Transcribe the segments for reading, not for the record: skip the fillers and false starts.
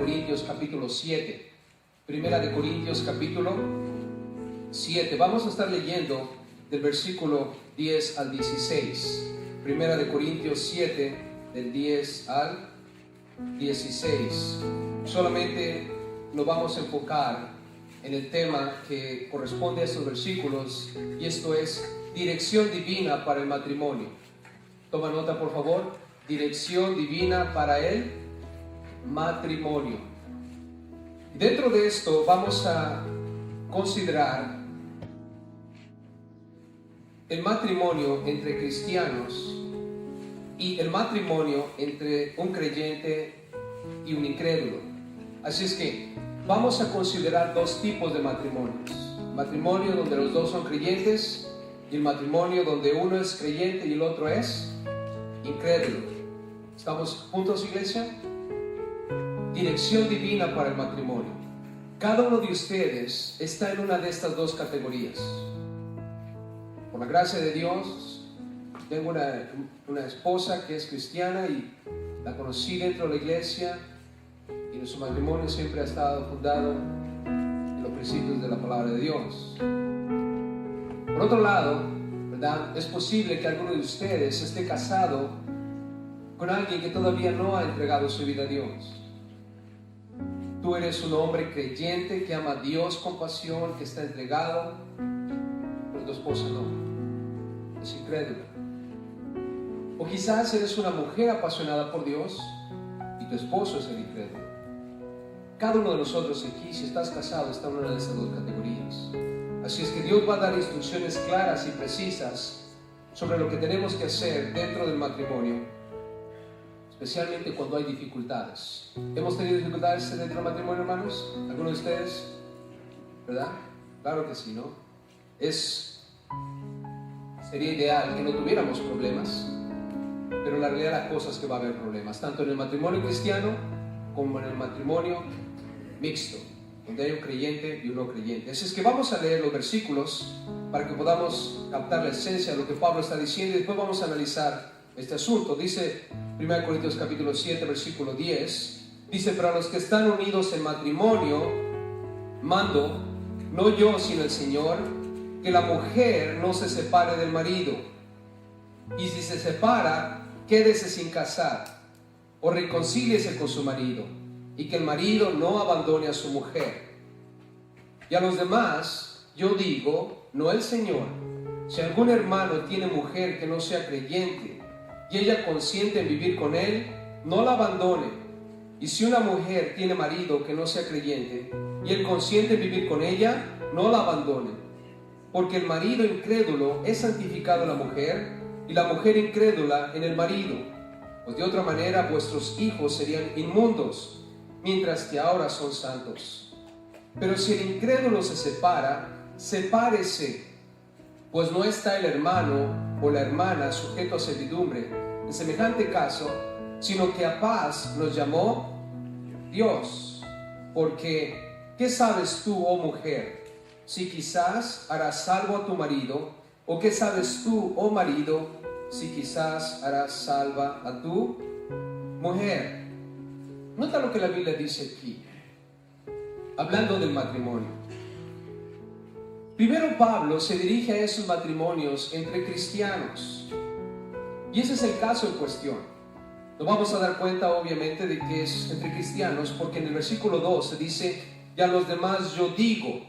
Corintios capítulo 7. Primera de Corintios capítulo 7. Vamos a estar leyendo del versículo 10 al 16. Primera de Corintios 7, del 10 al 16. Solamente nos vamos a enfocar en el tema que corresponde a estos versículos, y esto es dirección divina para el matrimonio. Toma nota, por favor. Dirección divina para el matrimonio. Dentro de esto vamos a considerar el matrimonio entre cristianos y el matrimonio entre un creyente y un incrédulo. Así es que vamos a considerar dos tipos de matrimonios: matrimonio donde los dos son creyentes y el matrimonio donde uno es creyente y el otro es incrédulo. ¿Estamos juntos, iglesia? Dirección divina para el matrimonio. Cada uno de ustedes está en una de estas dos categorías. Por la gracia de Dios, tengo una esposa que es cristiana y la conocí dentro de la iglesia, y nuestro matrimonio siempre ha estado fundado en los principios de la palabra de Dios. Por otro lado, ¿verdad?, es posible que alguno de ustedes esté casado con alguien que todavía no ha entregado su vida a Dios. Tú eres un hombre creyente que ama a Dios con pasión, que está entregado, pero tu esposa no, es incrédula. O quizás eres una mujer apasionada por Dios y tu esposo es el incrédulo. Cada uno de nosotros aquí, si estás casado, está en una de esas dos categorías. Así es que Dios va a dar instrucciones claras y precisas sobre lo que tenemos que hacer dentro del matrimonio, especialmente cuando hay dificultades. ¿Hemos tenido dificultades dentro del matrimonio, hermanos? ¿Alguno de ustedes? ¿Verdad? Claro que sí, ¿no? Sería ideal que no tuviéramos problemas, pero en la realidad hay cosas que va a haber problemas, tanto en el matrimonio cristiano como en el matrimonio mixto, donde hay un creyente y un no creyente. Así es que vamos a leer los versículos para que podamos captar la esencia de lo que Pablo está diciendo, y después vamos a analizar este asunto. Dice 1 Corintios capítulo 7, versículo 10, dice: pero a los que están unidos en matrimonio mando, no yo sino el Señor, que la mujer no se separe del marido, y si se separa, quédese sin casar, o reconcíliese con su marido, y que el marido no abandone a su mujer. Y a los demás yo digo, no el Señor: si algún hermano tiene mujer que no sea creyente y ella consiente en vivir con él, no la abandone. Y si una mujer tiene marido que no sea creyente y él consiente en vivir con ella, no la abandone. Porque el marido incrédulo es santificado en la mujer, y la mujer incrédula en el marido. Pues de otra manera vuestros hijos serían inmundos, mientras que ahora son santos. Pero si el incrédulo se separa, sepárese, pues no está el hermano o la hermana sujeto a servidumbre en semejante caso, sino que a paz nos llamó Dios. Porque, ¿qué sabes tú, oh mujer, si quizás harás salvo a tu marido? ¿O qué sabes tú, oh marido, si quizás harás salva a tu mujer? Nota lo que la Biblia dice aquí, hablando del matrimonio. Primero Pablo se dirige a esos matrimonios entre cristianos, y ese es el caso en cuestión. Nos vamos a dar cuenta obviamente de que es entre cristianos, porque en el versículo 12 dice: y a los demás yo digo.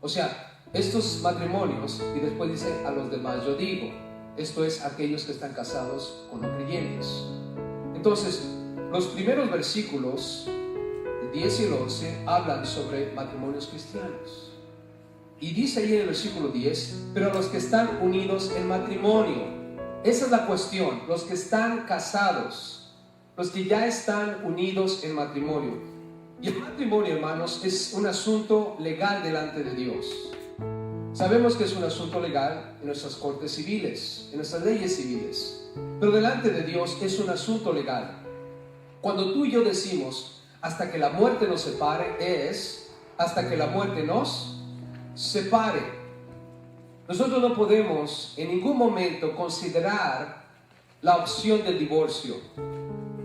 O sea, estos matrimonios, y después dice: a los demás yo digo. Esto es, aquellos que están casados con no creyentes. Entonces, los primeros versículos, el 10 y el 11, hablan sobre matrimonios cristianos. Y dice ahí en el versículo 10: pero a los que están unidos en matrimonio. Esa es la cuestión, los que están casados, los que ya están unidos en matrimonio. Y el matrimonio, hermanos, es un asunto legal delante de Dios. Sabemos que es un asunto legal en nuestras cortes civiles, en nuestras leyes civiles, pero delante de Dios es un asunto legal. Cuando tú y yo decimos hasta que la muerte nos separe, es hasta que la muerte nos separe. Nosotros no podemos en ningún momento considerar la opción del divorcio.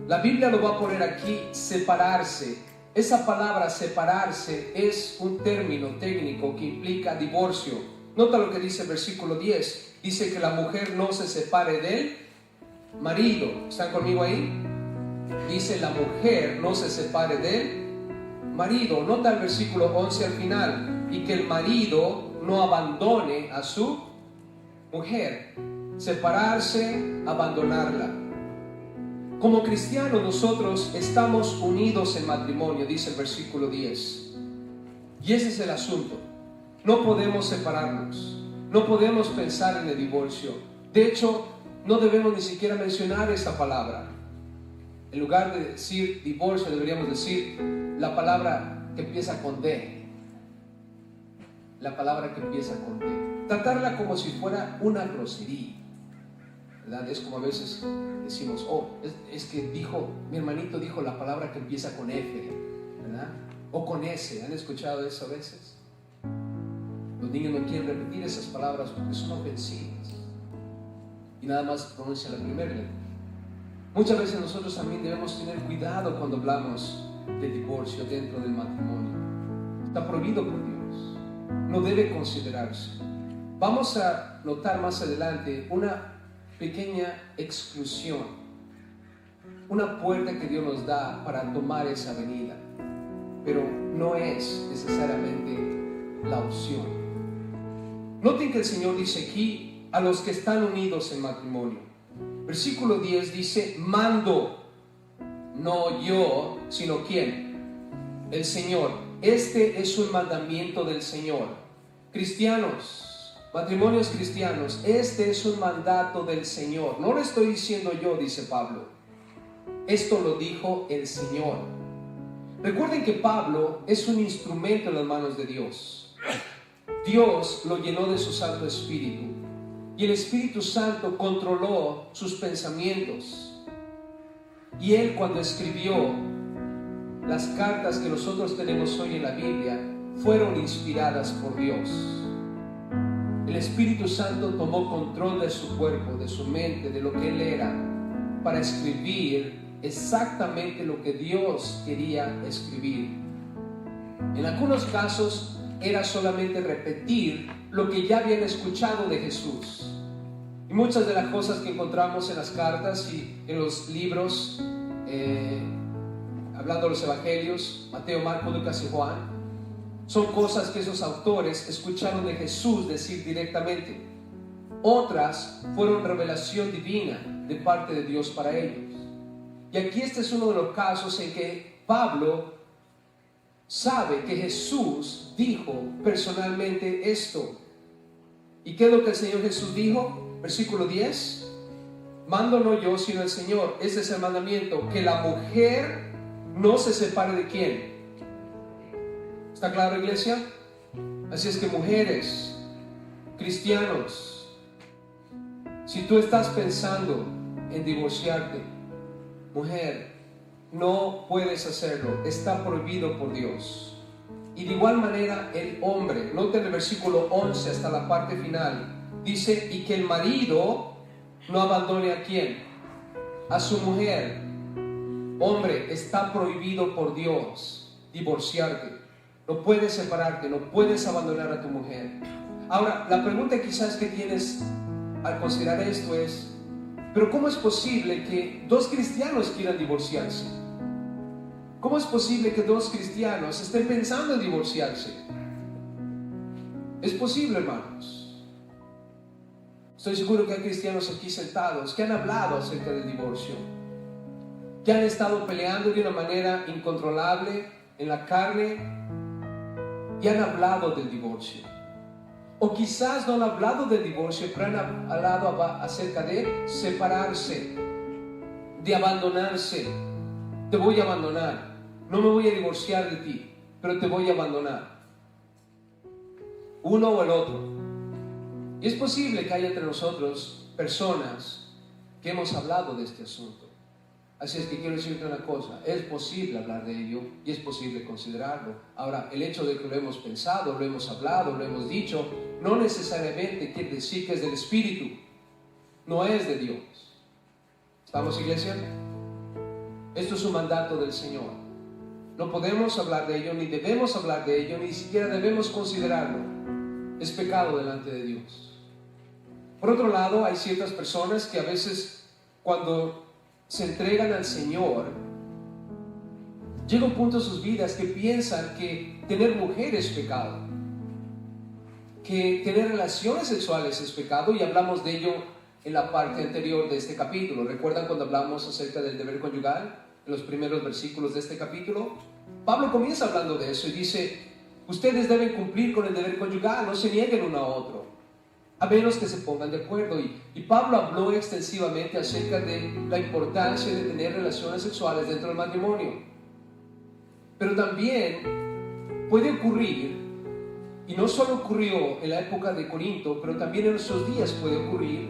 La Biblia lo va a poner aquí: separarse. esa palabra separarse es un término técnico que implica divorcio. Nota lo que dice el versículo 10. Dice que la mujer no se separe del marido. ¿Están conmigo ahí? Dice la mujer no se separe del marido. Nota el versículo 11 al final. Y que el marido no abandone a su mujer. Separarse, abandonarla. Como cristianos nosotros estamos unidos en matrimonio, dice el versículo 10. Y ese es el asunto. No podemos separarnos. No podemos pensar en el divorcio. De hecho, no debemos ni siquiera mencionar esa palabra. En lugar de decir divorcio, deberíamos decir la palabra que empieza con D. La palabra que empieza con D. Tratarla como si fuera una grosería, ¿verdad? Es como a veces decimos, oh, es que mi hermanito dijo la palabra que empieza con F, ¿verdad? O con S. ¿Han escuchado eso a veces? Los niños no quieren repetir esas palabras porque son ofensivas. Y nada más pronuncian la primera letra. Muchas veces nosotros también debemos tener cuidado cuando hablamos de divorcio dentro del matrimonio. Está prohibido por Dios. No debe considerarse. Vamos a notar más adelante una pequeña exclusión, una puerta que Dios nos da para tomar esa avenida, pero no es necesariamente la opción. Noten que el Señor dice aquí a los que están unidos en matrimonio. Versículo 10 dice, mando, no yo, sino ¿quién? El Señor. Este es un mandamiento del Señor. Cristianos, matrimonios cristianos, este es un mandato del Señor. No lo estoy diciendo yo, dice Pablo. Esto lo dijo el Señor. Recuerden que Pablo es un instrumento en las manos de Dios. Dios lo llenó de su Santo Espíritu. Y el Espíritu Santo controló sus pensamientos. Y él, cuando escribió las cartas que nosotros tenemos hoy en la Biblia, fueron inspiradas por Dios. El Espíritu Santo tomó control de su cuerpo, de su mente, de lo que él era, para escribir exactamente lo que Dios quería escribir. En algunos casos era solamente repetir lo que ya habían escuchado de Jesús. Y muchas de las cosas que encontramos en las cartas y en los libros, hablando de los evangelios, Mateo, Marcos, Lucas y Juan, son cosas que esos autores escucharon de Jesús decir directamente. Otras fueron revelación divina de parte de Dios para ellos. Y aquí este es uno de los casos en que Pablo sabe que Jesús dijo personalmente esto. ¿Y qué es lo que el Señor Jesús dijo? Versículo 10. Mando no yo, sino el Señor. Ese es el mandamiento, que la mujer no se separe de quién. ¿Está claro, iglesia? Así es que mujeres, cristianos, si tú estás pensando en divorciarte, mujer, no puedes hacerlo. Está prohibido por Dios. Y de igual manera el hombre. Noten el versículo 11 hasta la parte final. Dice, y que el marido no abandone ¿a quién? A su mujer. Hombre, está prohibido por Dios divorciarte. No puedes separarte, no puedes abandonar a tu mujer. Ahora, la pregunta quizás que tienes al considerar esto es, ¿pero cómo es posible que dos cristianos quieran divorciarse? ¿Cómo es posible que dos cristianos estén pensando en divorciarse? Es posible, hermanos. Estoy seguro que hay cristianos aquí sentados que han hablado acerca del divorcio, que han estado peleando de una manera incontrolable en la carne y han hablado del divorcio. O quizás no han hablado del divorcio, pero han hablado acerca de separarse, de abandonarse. Te voy a abandonar. No me voy a divorciar de ti, pero te voy a abandonar. Uno o el otro. Y es posible que haya entre nosotros personas que hemos hablado de este asunto. Así es que quiero decirte una cosa, es posible hablar de ello y es posible considerarlo. Ahora, el hecho de que lo hemos pensado, lo hemos hablado, lo hemos dicho, no necesariamente quiere decir que es del Espíritu, no es de Dios. ¿Estamos, iglesia? Esto es un mandato del Señor. No podemos hablar de ello, ni debemos hablar de ello, ni siquiera debemos considerarlo. Es pecado delante de Dios. Por otro lado, hay ciertas personas que a veces cuando se entregan al Señor, llega un punto en sus vidas que piensan que tener mujer es pecado, que tener relaciones sexuales es pecado, y hablamos de ello en la parte anterior de este capítulo. ¿Recuerdan cuando hablamos acerca del deber conyugal? En los primeros versículos de este capítulo, Pablo comienza hablando de eso y dice: ustedes deben cumplir con el deber conyugal, no se nieguen uno a otro, a menos que se pongan de acuerdo. Y Pablo habló extensivamente acerca de la importancia de tener relaciones sexuales dentro del matrimonio. Pero también puede ocurrir, y no solo ocurrió en la época de Corinto, pero también en nuestros días puede ocurrir,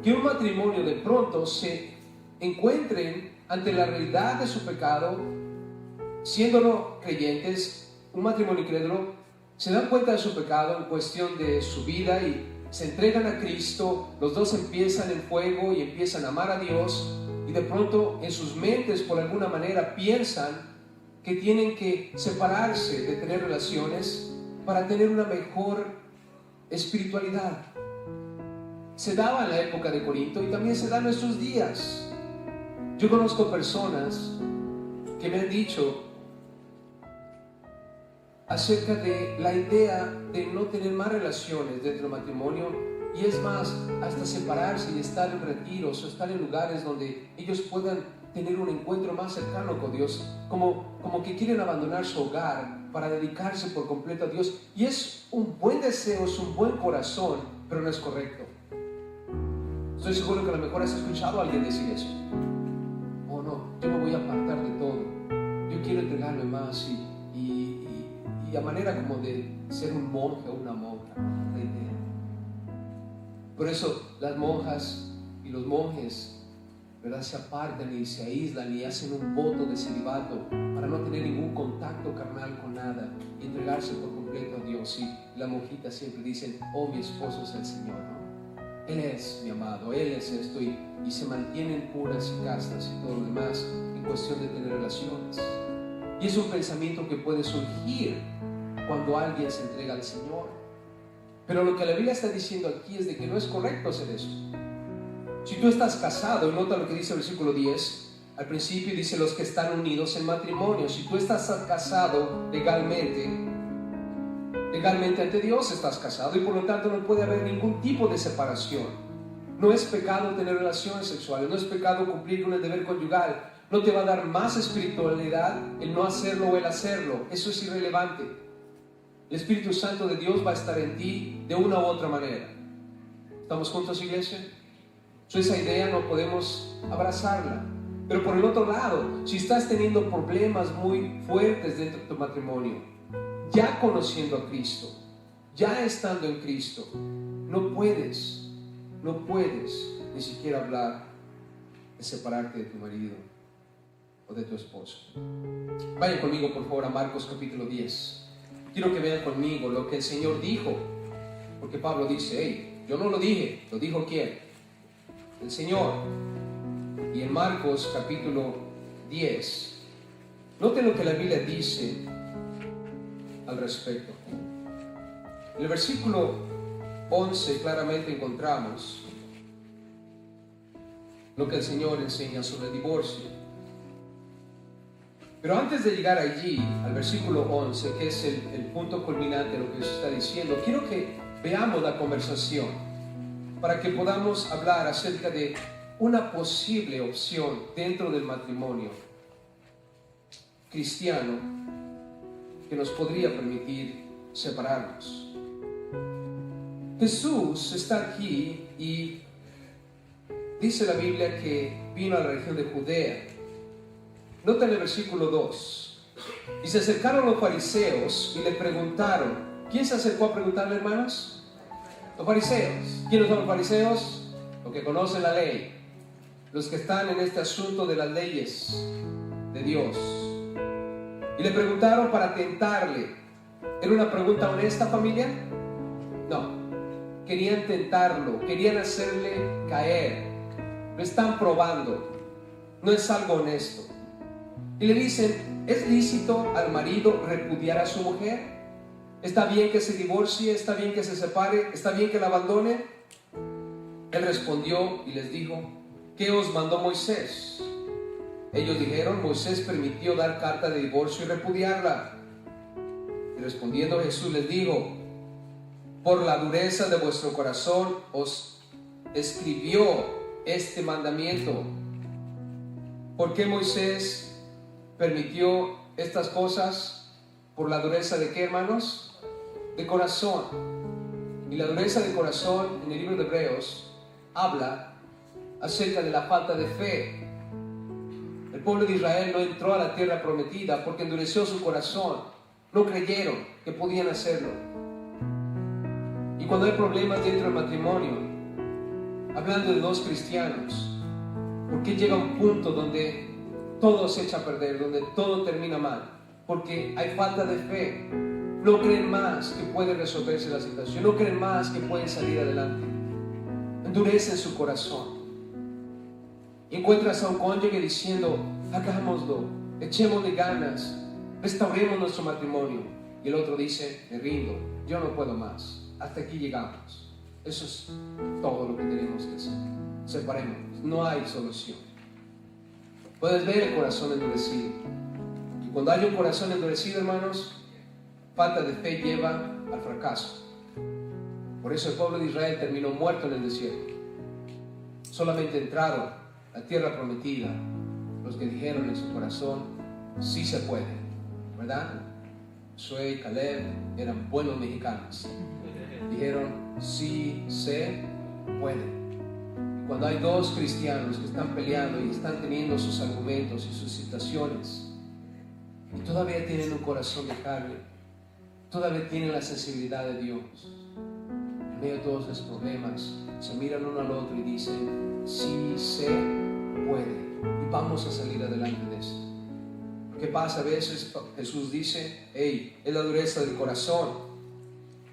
que un matrimonio de pronto se encuentren ante la realidad de su pecado, siendo creyentes. Un matrimonio incrédulo se dan cuenta de su pecado en cuestión de su vida y se entregan a Cristo. Los dos empiezan en fuego y empiezan a amar a Dios, y de pronto en sus mentes por alguna manera piensan que tienen que separarse de tener relaciones para tener una mejor espiritualidad. Se daba en la época de Corinto y también se da en nuestros días. Yo conozco personas que me han dicho acerca de la idea de no tener más relaciones dentro del matrimonio, y es más, hasta separarse y estar en retiros o estar en lugares donde ellos puedan tener un encuentro más cercano con Dios, como que quieren abandonar su hogar para dedicarse por completo a Dios. Y es un buen deseo, es un buen corazón, pero no es correcto. Estoy seguro que a lo mejor has escuchado a alguien decir eso: oh no, yo me voy a apartar de todo, yo quiero entregarme más, y a manera como de ser un monje o una monja, la idea. Por eso las monjas y los monjes, ¿verdad?, se apartan y se aíslan y hacen un voto de celibato para no tener ningún contacto carnal con nada y entregarse por completo a Dios. Y la monjita siempre dicen: oh, mi esposo es el Señor, ¿no? Él es mi amado, Él es esto, y se mantienen puras y castas y todo lo demás en cuestión de tener relaciones. Y es un pensamiento que puede surgir cuando alguien se entrega al Señor. Pero lo que la Biblia está diciendo aquí es de que no es correcto hacer eso. Si tú estás casado, y nota lo que dice el versículo 10, al principio dice: los que están unidos en matrimonio. Si tú estás casado legalmente ante Dios estás casado, y por lo tanto no puede haber ningún tipo de separación. No es pecado tener relaciones sexuales, no es pecado cumplir con el deber conyugal. No te va a dar más espiritualidad el no hacerlo o el hacerlo. Eso es irrelevante. El Espíritu Santo de Dios va a estar en ti de una u otra manera. ¿Estamos juntos, iglesia? Esa idea no podemos abrazarla. Pero por el otro lado, si estás teniendo problemas muy fuertes dentro de tu matrimonio, ya conociendo a Cristo, ya estando en Cristo, no puedes ni siquiera hablar de separarte de tu marido o de tu esposo. Vayan conmigo por favor a Marcos capítulo 10. Quiero que vean conmigo lo que el Señor dijo, porque Pablo dice: hey, yo no lo dije, ¿lo dijo quién? El Señor. Y en Marcos capítulo 10, noten lo que la Biblia dice al respecto. En el versículo 11 claramente encontramos lo que el Señor enseña sobre el divorcio. Pero antes de llegar allí, al versículo 11, que es el punto culminante de lo que Dios está diciendo, quiero que veamos la conversación para que podamos hablar acerca de una posible opción dentro del matrimonio cristiano que nos podría permitir separarnos. Jesús está aquí y dice la Biblia que vino a la región de Judea. Nota en el versículo 2. Y se acercaron los fariseos y le preguntaron. ¿Quién se acercó a preguntarle, hermanos? Los fariseos. ¿Quiénes son los fariseos? Los que conocen la ley, los que están en este asunto de las leyes de Dios. Y le preguntaron para tentarle. ¿Era una pregunta honesta, familia? No. Querían tentarlo, querían hacerle caer. Lo están probando. No es algo honesto. y le dicen: ¿es lícito al marido repudiar a su mujer? ¿Está bien que se divorcie? ¿Está bien que se separe? ¿Está bien que la abandone? Él respondió y les dijo: ¿qué os mandó Moisés? Ellos dijeron: Moisés permitió dar carta de divorcio y repudiarla. Y respondiendo Jesús les dijo: por la dureza de vuestro corazón os escribió este mandamiento. ¿Por qué Moisés permitió estas cosas? ¿Por la dureza de qué, hermanos? De corazón. Y la dureza de corazón en el libro de Hebreos habla acerca de la falta de fe. El pueblo de Israel no entró a la tierra prometida porque endureció su corazón. No creyeron que podían hacerlo. Y cuando hay problemas dentro del matrimonio, hablando de dos cristianos, ¿por qué llega un punto donde todo se echa a perder, donde todo termina mal? Porque hay falta de fe. No creen más que puede resolverse la situación, no creen más que pueden salir adelante. Endurecen su corazón. Y encuentras a un cónyuge diciendo: hagámoslo, echémosle ganas, restauremos nuestro matrimonio. Y el otro dice: me rindo, yo no puedo más. Hasta aquí llegamos. Eso es todo lo que tenemos que hacer. Separémonos. No hay solución. Puedes ver el corazón endurecido. Y cuando hay un corazón endurecido, hermanos, falta de fe lleva al fracaso. Por eso el pueblo de Israel terminó muerto en el desierto. Solamente entraron a la tierra prometida los que dijeron en su corazón: sí se puede, ¿verdad? Josué y Caleb eran buenos mexicanos. Dijeron: sí se puede. Y cuando hay dos cristianos que están peleando y están teniendo sus argumentos y sus situaciones, y todavía tienen un corazón de carne, todavía tienen la sensibilidad de Dios, en medio de todos esos problemas, se miran uno al otro y dicen: sí se puede, y vamos a salir adelante de esto. ¿Qué pasa? A veces Jesús dice: hey, es la dureza del corazón.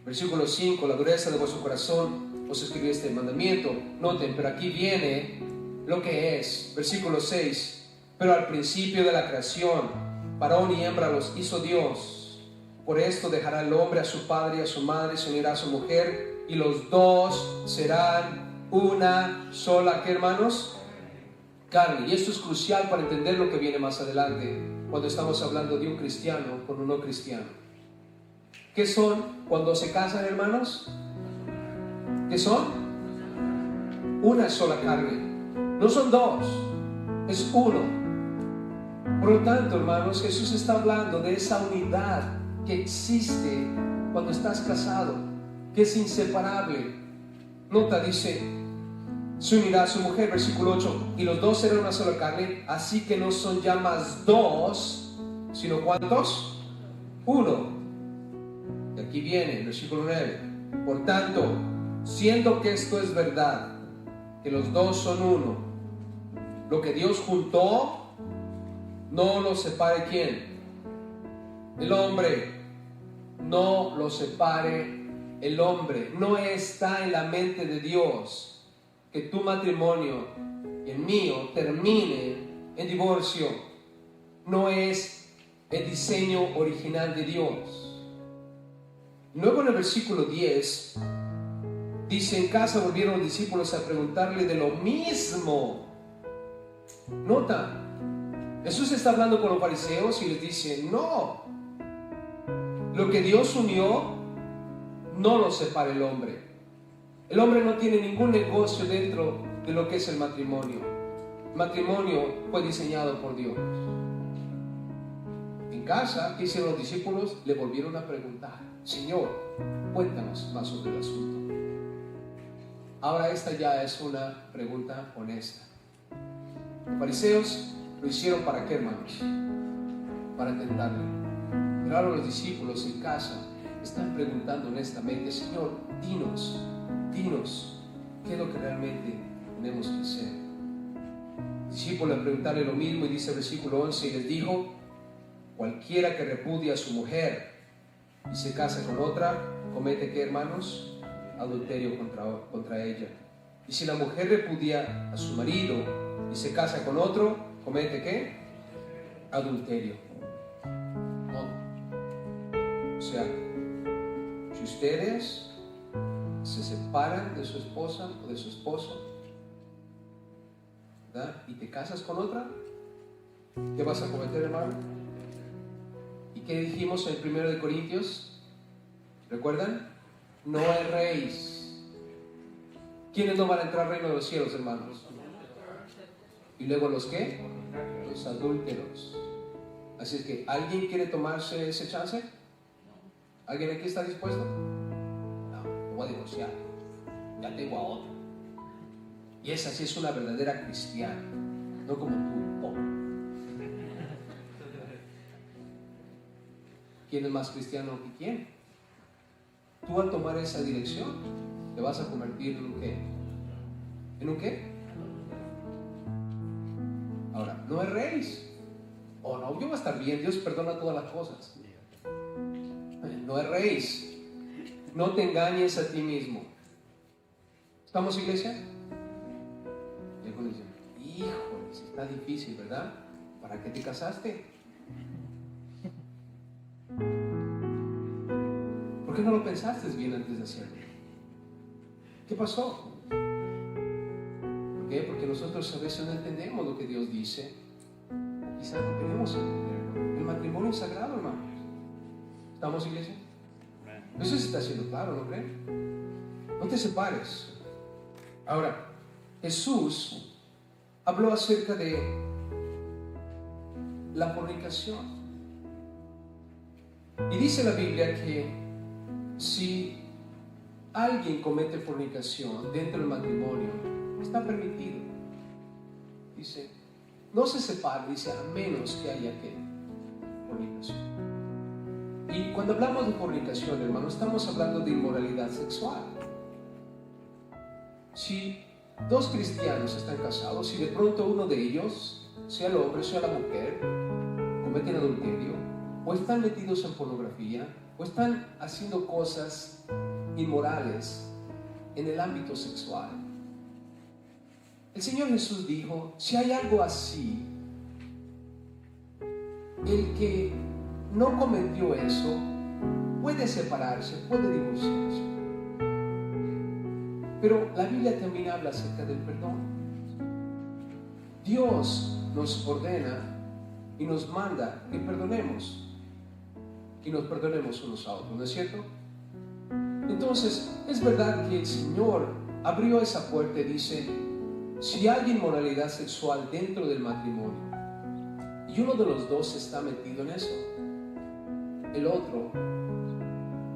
Versículo 5: la dureza de vuestro corazón os escribí este mandamiento. Noten, pero aquí viene lo que es. Versículo 6: pero al principio de la creación, varón y hembra los hizo Dios. Por esto dejará el hombre a su padre y a su madre, se unirá a su mujer, y los dos serán una sola, ¿qué, hermanos? Carne. Y esto es crucial para entender lo que viene más adelante, cuando estamos hablando de un cristiano con un no cristiano. ¿Qué son cuando se casan, hermanos? ¿Qué son? Una sola carne. No son dos, es uno. Por lo tanto, hermanos, Jesús está hablando de esa unidad que existe cuando estás casado, que es inseparable. Nota, dice: se unirá a su mujer, versículo 8, y los dos serán una sola carne, así que no son ya más dos, sino ¿cuántos? Uno. Y aquí viene el versículo 9: por tanto, siendo que esto es verdad, que los dos son uno, lo que Dios juntó, no lo separe ¿quién? El hombre. No lo separe el hombre. No está en la mente de Dios que tu matrimonio y el mío termine en divorcio. No es el diseño original de Dios. Luego en el versículo 10 dice: en casa volvieron los discípulos a preguntarle de lo mismo. Nota, Jesús está hablando con los fariseos y les dice: no, lo que Dios unió no lo separa el hombre. El hombre no tiene ningún negocio dentro de lo que es el matrimonio. El matrimonio fue diseñado por Dios. En casa, ¿qué hicieron los discípulos? Le volvieron a preguntar: Señor, cuéntanos más sobre el asunto. Ahora esta ya es una pregunta honesta. Los fariseos lo hicieron ¿para qué, hermanos? Para tentarle. Pero ahora los discípulos en casa están preguntando honestamente: Señor, dinos, ¿qué es lo que realmente tenemos que hacer? El discípulo le preguntaron lo mismo y dice el versículo 11: y les dijo: cualquiera que repudia a su mujer y se casa con otra, comete ¿qué, hermanos? Adulterio contra ella. Y si la mujer repudia a su marido y se casa con otro, comete ¿qué? adulterio. No. O sea, si ustedes se separan de su esposa o de su esposo, ¿verdad?, y te casas con otra, ¿qué vas a cometer, hermano? ¿Y qué dijimos en 1 de Corintios? ¿Recuerdan? No erréis. ¿Quiénes no van a entrar al reino de los cielos, hermanos? ¿Y luego los qué? Los adúlteros. Así es que, ¿alguien quiere tomarse ese chance? ¿Alguien aquí está dispuesto? No, me voy a divorciar. Ya tengo a otro. Y esa sí es una verdadera cristiana, no como tú, pobre. ¿Quién es más cristiano que quién? Tú al tomar esa dirección te vas a convertir en un qué. ¿En un qué? Ahora, no erréis. Oh no, yo voy a estar bien, Dios perdona todas las cosas. No erréis. No te engañes a ti mismo. ¿Estamos, iglesia? Y algunos dicen, híjole, está difícil, ¿verdad? ¿Para qué te casaste? ¿Por qué no lo pensaste bien antes de hacerlo? ¿Qué pasó? ¿Por qué? Porque nosotros a veces no entendemos lo que Dios dice. O quizás no queremos entenderlo. El matrimonio es sagrado, hermanos. ¿Estamos, iglesia? Eso se está haciendo claro, ¿no creen? No te separes. Ahora, Jesús habló acerca de la fornicación. Y dice la Biblia que si alguien comete fornicación dentro del matrimonio, está permitido. Dice, no se separe, dice, a menos que haya que fornicación. Y cuando hablamos de fornicación, hermano, estamos hablando de inmoralidad sexual. Si dos cristianos están casados y de pronto uno de ellos, sea el hombre, sea la mujer, cometen adulterio, o están metidos en pornografía, o están haciendo cosas inmorales en el ámbito sexual, el Señor Jesús dijo, si hay algo así, el que no cometió eso puede separarse, puede divorciarse. Pero la Biblia también habla acerca del perdón. Dios nos ordena y nos manda que perdonemos, y nos perdonemos unos a otros, ¿no es cierto? Entonces, es verdad que el Señor abrió esa puerta y dice, si hay inmoralidad sexual dentro del matrimonio y uno de los dos está metido en eso, el otro,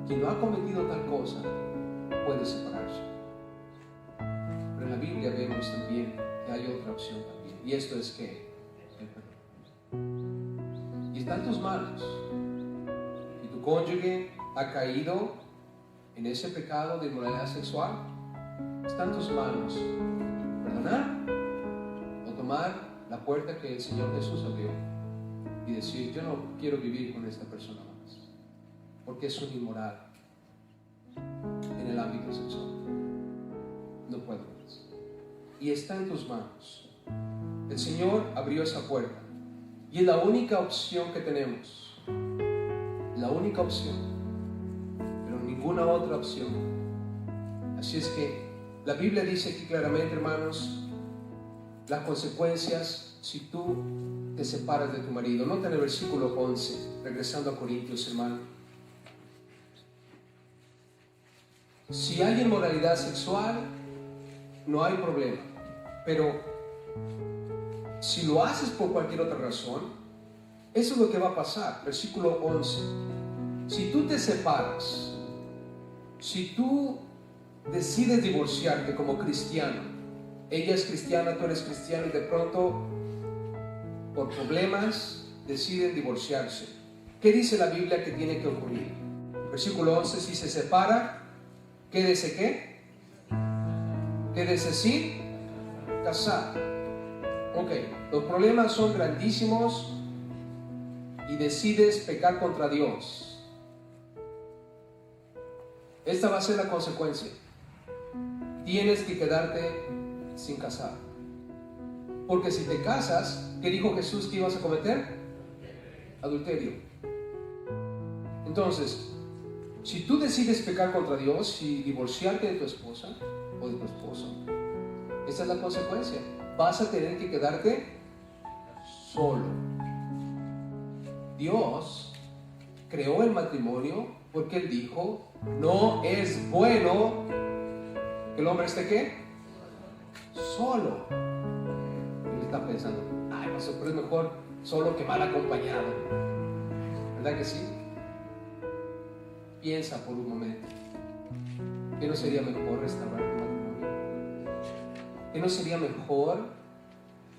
quien no ha cometido tal cosa, puede separarse. Pero en la Biblia vemos también que hay otra opción también, y esto es que el perdón. Y está en tus manos. Si tu cónyuge ha caído en ese pecado de inmoralidad sexual, está en tus manos perdonar o tomar la puerta que el Señor Jesús abrió y decir, yo no quiero vivir con esta persona más porque es un inmoral en el ámbito sexual, no puedo más. Y está en tus manos. El Señor abrió esa puerta y es la única opción que tenemos, la única opción, pero ninguna otra opción. Así es que la Biblia dice aquí claramente, hermanos, las consecuencias si tú te separas de tu marido. Nota en el versículo 11, regresando a Corintios, hermano. Si hay inmoralidad sexual, no hay problema. Pero si lo haces por cualquier otra razón, eso es lo que va a pasar. Versículo 11. Si tú te separas, si tú decides divorciarte como cristiano, ella es cristiana, tú eres cristiano, y de pronto por problemas deciden divorciarse, ¿qué dice la Biblia que tiene que ocurrir? Versículo 11, si se separa, quédese ¿qué? Quédese sin casar. Ok, los problemas son grandísimos y decides pecar contra Dios. Esta va a ser la consecuencia. Tienes que quedarte sin casar. Porque si te casas, ¿qué dijo Jesús que ibas a cometer? adulterio. Entonces, si tú decides pecar contra Dios y divorciarte de tu esposa o de tu esposo, esa es la consecuencia. Vas a tener que quedarte solo. Dios creó el matrimonio porque Él dijo, no es bueno que el hombre esté ¿qué? Solo. Él está pensando, ay, pero es mejor solo que mal acompañado. ¿Verdad que sí? Piensa por un momento. ¿Qué no sería mejor restaurar tu matrimonio? ¿Qué no sería mejor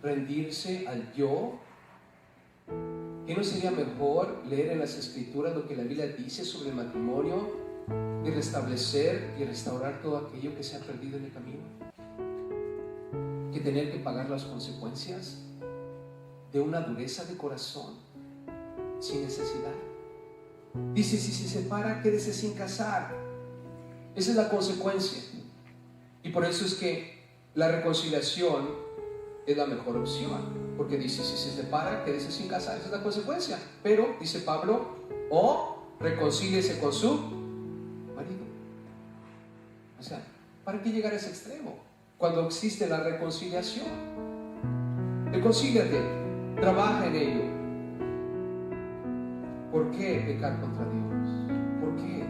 rendirse al yo? ¿Qué no sería mejor leer en las Escrituras lo que la Biblia dice sobre el matrimonio y restablecer y restaurar todo aquello que se ha perdido en el camino? Que tener que pagar las consecuencias de una dureza de corazón sin necesidad. Dice, si se separa, quédese sin casar. Esa es la consecuencia. Y por eso es que la reconciliación es la mejor opción. Porque dice, si se separa, quédese sin casar. Esa es la consecuencia. Pero, dice Pablo, o reconcíliese con su marido. O sea, ¿para qué llegar a ese extremo? Cuando existe la reconciliación. Reconcíliate, trabaja en ello. ¿Por qué pecar contra Dios? ¿Por qué?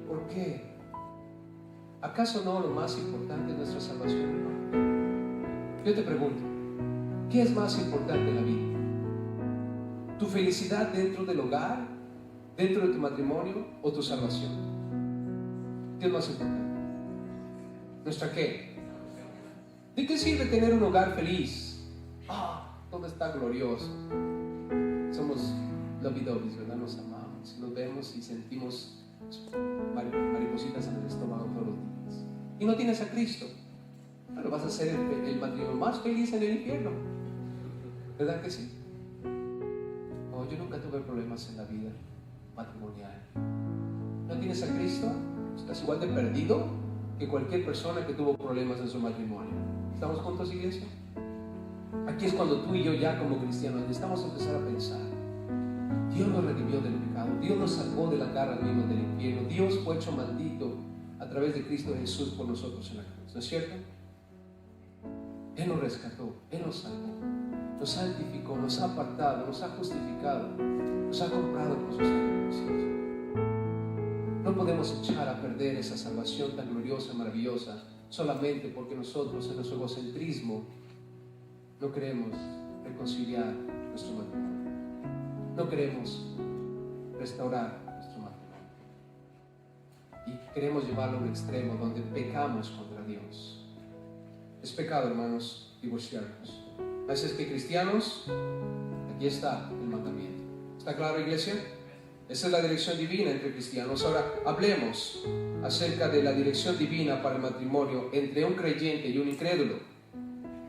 ¿Por qué? ¿Acaso no lo más importante es nuestra salvación, hermano? Yo te pregunto, ¿qué es más importante en la vida? ¿Tu felicidad dentro del hogar, dentro de tu matrimonio o tu salvación? ¿Qué es más importante? ¿Nuestra qué? ¿De qué sirve tener un hogar feliz? Todo está glorioso. Somos lovey-doveys, ¿verdad? Nos amamos, nos vemos y sentimos maripositas en el estómago todos los días. Y no tienes a Cristo. Bueno, vas a ser el matrimonio más feliz en el infierno. ¿Verdad que sí? Oh, yo nunca tuve problemas en la vida matrimonial. ¿No tienes a Cristo? Estás igual de perdido que cualquier persona que tuvo problemas en su matrimonio. ¿Estamos juntos, iglesia? Aquí es cuando tú y yo ya como cristianos necesitamos empezar a pensar. Dios nos redimió del pecado, Dios nos salvó de la garra misma del infierno, Dios fue hecho maldito a través de Cristo Jesús por nosotros en la cruz, ¿no es cierto? Él nos rescató, Él nos salvó, nos santificó, nos ha apartado, nos ha justificado, nos ha comprado con su sangre preciosa. No podemos echar a perder esa salvación tan gloriosa, maravillosa, solamente porque nosotros en nuestro egocentrismo no queremos reconciliar nuestro matrimonio. No queremos restaurar nuestro matrimonio. Y queremos llevarlo a un extremo donde pecamos contra Dios. Es pecado, hermanos, divorciarnos. Así es que cristianos, aquí está el mandamiento. ¿Está claro, iglesia? Esa es la dirección divina entre cristianos. Ahora hablemos acerca de la dirección divina para el matrimonio entre un creyente y un incrédulo.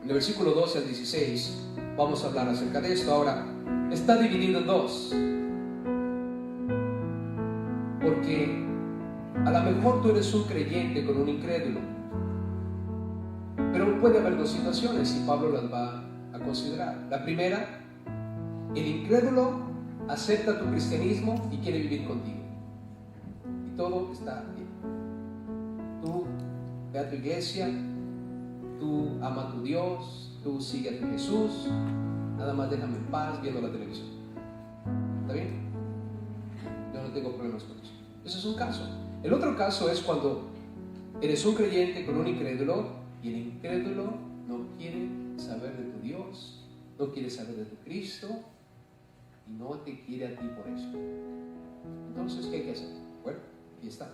En el versículo 12 al 16 vamos a hablar acerca de esto. Ahora, está dividido en dos. Porque a lo mejor tú eres un creyente con un incrédulo. Pero puede haber dos situaciones y Pablo las va a considerar. La primera, el incrédulo acepta tu cristianismo y quiere vivir contigo. Y todo está bien. Tú ve a tu iglesia, tú ama a tu Dios, tú sigue a tu Jesús, nada más déjame en paz viendo la televisión. ¿Está bien? Yo no tengo problemas con eso. Ese es un caso. El otro caso es cuando eres un creyente con un incrédulo y el incrédulo no quiere saber de tu Dios, no quiere saber de tu Cristo y no te quiere a ti por eso. Entonces, ¿qué hay que hacer? Bueno, aquí está.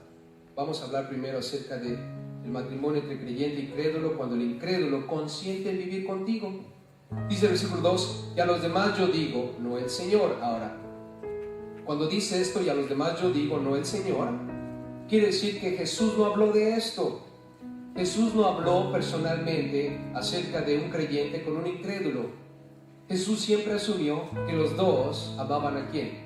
Vamos a hablar primero acerca del matrimonio entre creyente y incrédulo, cuando el incrédulo consiente en vivir contigo. Dice el versículo 2, y a los demás yo digo, no el Señor. Ahora, cuando dice esto, y a los demás yo digo, no el Señor, quiere decir que Jesús no habló de esto. Jesús no habló personalmente acerca de un creyente con un incrédulo. Jesús siempre asumió que los dos amaban ¿a quién?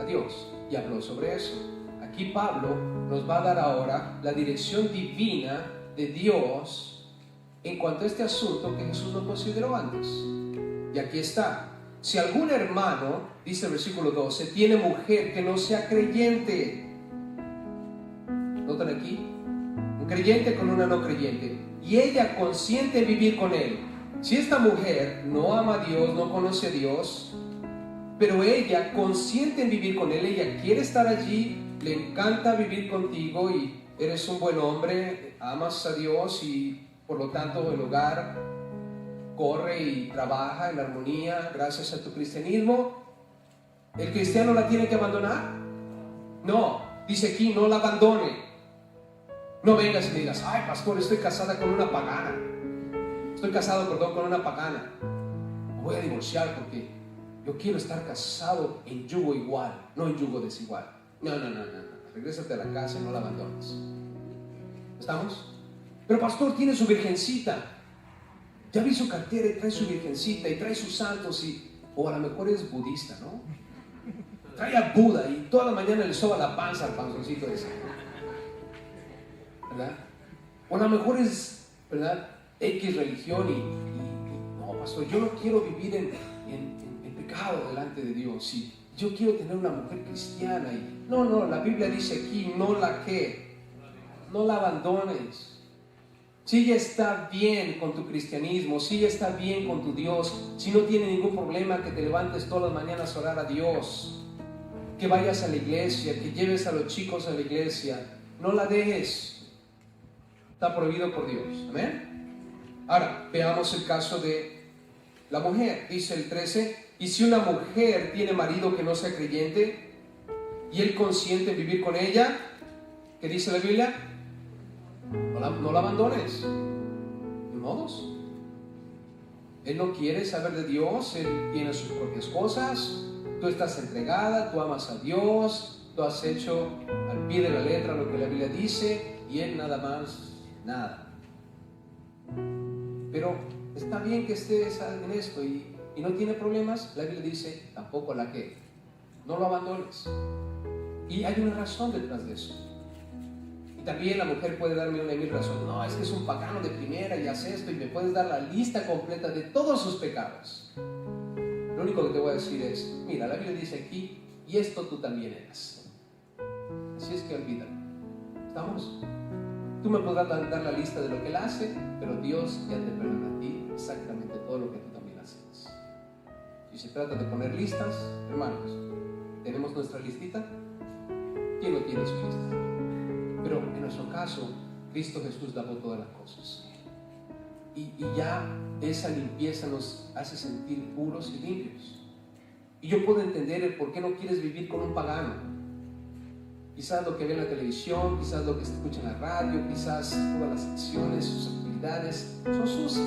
A Dios, y habló sobre eso. Aquí Pablo nos va a dar ahora la dirección divina de Dios en cuanto a este asunto que Jesús no consideró antes. Y aquí está. si algún hermano, dice el versículo 12, tiene mujer que no sea creyente, notan aquí, un creyente con una no creyente, y ella consiente en vivir con él. Si esta mujer no ama a Dios, no conoce a Dios, pero ella consiente en vivir con él, ella quiere estar allí, le encanta vivir contigo y eres un buen hombre, amas a Dios y por lo tanto el hogar corre y trabaja en armonía gracias a tu cristianismo, ¿el cristiano la tiene que abandonar? No, dice aquí, no la abandone. No vengas y me digas, ay pastor, estoy casada con una pagana. Estoy casado, perdón, con una pagana. Me voy a divorciar porque yo quiero estar casado en yugo igual, no en yugo desigual. No. Regrésate a la casa y no la abandones. ¿Estamos? Pero pastor, tiene su virgencita. Ya vi su cartera y trae su virgencita y trae sus santos o a lo mejor es budista, ¿no? Trae a Buda y toda la mañana le soba la panza al panzoncito ese, ¿verdad? O a lo mejor es, ¿verdad? X religión y no, pastor, yo no quiero vivir en pecado delante de Dios. Sí, yo quiero tener una mujer cristiana y no, la Biblia dice aquí, no la abandones. Si ella está bien con tu cristianismo, si ella está bien con tu Dios, si no tiene ningún problema que te levantes todas las mañanas a orar a Dios, que vayas a la iglesia, que lleves a los chicos a la iglesia, no la dejes. Está prohibido por Dios. Amén. Ahora, veamos el caso de la mujer. Dice el 13, y si una mujer tiene marido que no sea creyente y él consiente en vivir con ella, ¿qué dice la Biblia? No la abandones. De modos. Él no quiere saber de Dios, él tiene sus propias cosas, tú estás entregada, tú amas a Dios, tú has hecho al pie de la letra lo que la Biblia dice y él nada más, nada. Pero está bien que estés en esto y no tiene problemas. La Biblia dice, tampoco la que, no lo abandones. Y hay una razón detrás de eso. También la mujer puede darme una y mil razones. No, es que es un pagano de primera y hace esto y me puedes dar la lista completa de todos sus pecados. Lo único que te voy a decir es, mira, la Biblia dice aquí, y esto tú también eras. Así es que olvídalo. ¿Estamos? Tú me podrás dar la lista de lo que él hace, pero Dios ya te perdona a ti exactamente todo lo que tú también haces. Si se trata de poner listas, hermanos, ¿tenemos nuestra listita? ¿Quién no tiene su lista? Pero en nuestro caso, Cristo Jesús lavó todas las cosas. Y ya esa limpieza nos hace sentir puros y limpios. Y yo puedo entender el por qué no quieres vivir con un pagano. Quizás lo que ve en la televisión, quizás lo que se escucha en la radio, quizás todas las acciones, sus actividades son sucias.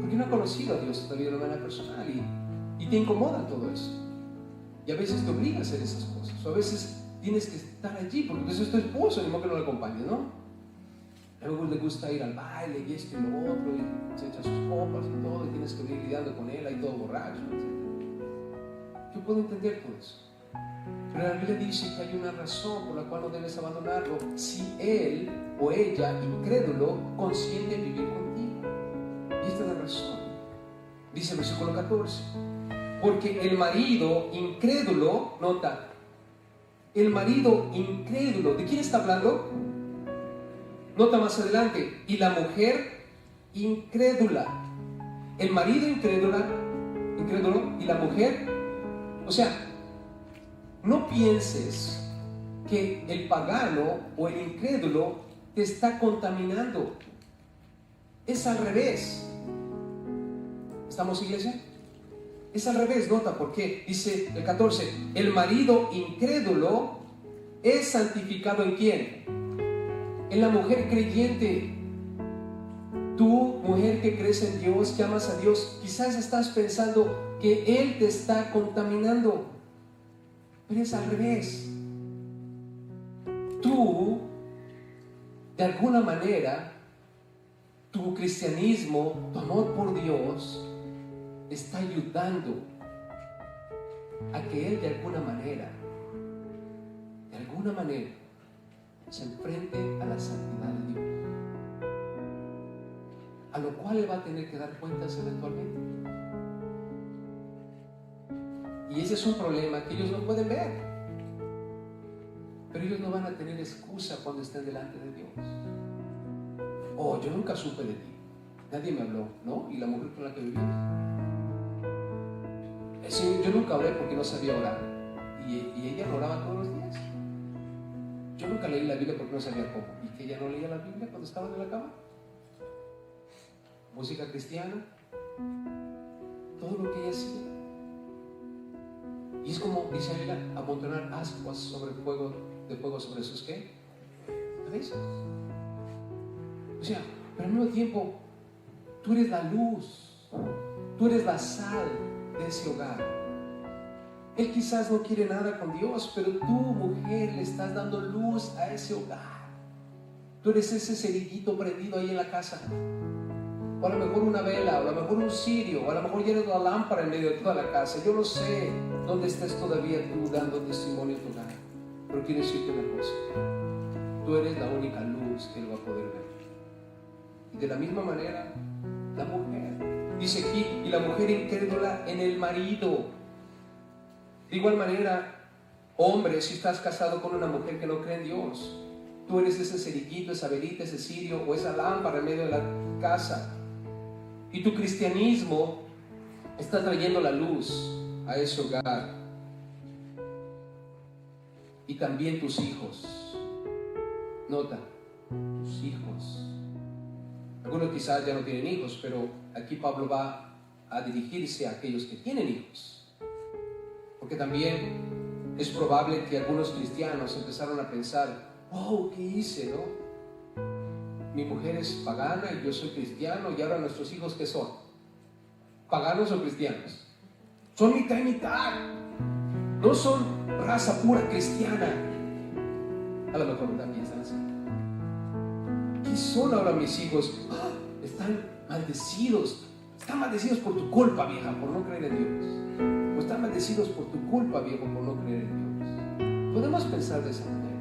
Porque no ha conocido a Dios todavía de una manera personal y te incomoda todo eso. Y a veces te obliga a hacer esas cosas. O a veces tienes que estar allí porque entonces es tu esposo, ni modo que no lo acompañes, ¿no? Luego le gusta ir al baile y esto y lo otro y se echa sus copas y todo y tienes que venir lidiando con él ahí todo borracho, etc. Yo puedo entender todo eso, pero la Biblia dice que hay una razón por la cual no debes abandonarlo si él o ella, incrédulo, consiente vivir contigo. Y esta es la razón. Dice el versículo 14, porque el marido incrédulo, nota, el marido incrédulo, ¿de quién está hablando? Nota más adelante, y la mujer incrédula. El marido incrédulo y la mujer, o sea, no pienses que el pagano o el incrédulo te está contaminando. Es al revés. ¿Estamos, iglesia? Es al revés, nota por qué. Dice el 14, el marido incrédulo es santificado ¿en quién? En la mujer creyente. Tú, mujer que crees en Dios, que amas a Dios, quizás estás pensando que Él te está contaminando, pero es al revés. Tú, de alguna manera, tu cristianismo, tu amor por Dios, está ayudando a que Él de alguna manera, se enfrente a la santidad de Dios, a lo cual Él va a tener que dar cuentas eventualmente. Y ese es un problema que ellos no pueden ver. Pero ellos no van a tener excusa cuando estén delante de Dios. Oh, yo nunca supe de ti. Nadie me habló, ¿no? ¿Y la mujer con la que viví? Yo nunca oré porque no sabía orar. Y ella no oraba todos los días. Yo nunca leí la Biblia porque no sabía cómo. ¿Y que ella no leía la Biblia cuando estaba en la cama? Música cristiana. Todo lo que ella hacía. Y es como, dice la Biblia, amontonar ascuas sobre el fuego, de fuego sobre sus ¿qué? Cabezas. O sea, pero al mismo tiempo, tú eres la luz, tú eres la sal de ese hogar. Él quizás no quiere nada con Dios, pero tú, mujer, le estás dando luz a ese hogar. Tú eres ese cerillito prendido ahí en la casa. O a lo mejor una vela, o a lo mejor un cirio, o a lo mejor llenas la lámpara en medio de toda la casa. Yo no sé dónde estés todavía tú dando testimonio en tu hogar, pero quiero decirte una cosa: tú eres la única luz que él va a poder ver. Y de la misma manera, la mujer, dice aquí, y la mujer incrédula en el marido. De igual manera, hombre, si estás casado con una mujer que no cree en Dios, tú eres ese cerillito, esa velita, ese cirio o esa lámpara en medio de la casa. Y tu cristianismo está trayendo la luz a ese hogar. Y también tus hijos. Nota, tus hijos. Algunos quizás ya no tienen hijos, pero aquí Pablo va a dirigirse a aquellos que tienen hijos. Porque también es probable que algunos cristianos empezaron a pensar: wow, ¿qué hice, no? Mi mujer es pagana y yo soy cristiano, y ahora nuestros hijos, ¿qué son? ¿Paganos o cristianos? Son mitad y mitad. No son raza pura cristiana. A lo mejor también piensan así. ¿Qué son ahora mis hijos? ¡Ah! Están maldecidos. Están maldecidos por tu culpa, vieja, por no creer en Dios. O están maldecidos por tu culpa, viejo, por no creer en Dios. Podemos pensar de esa manera.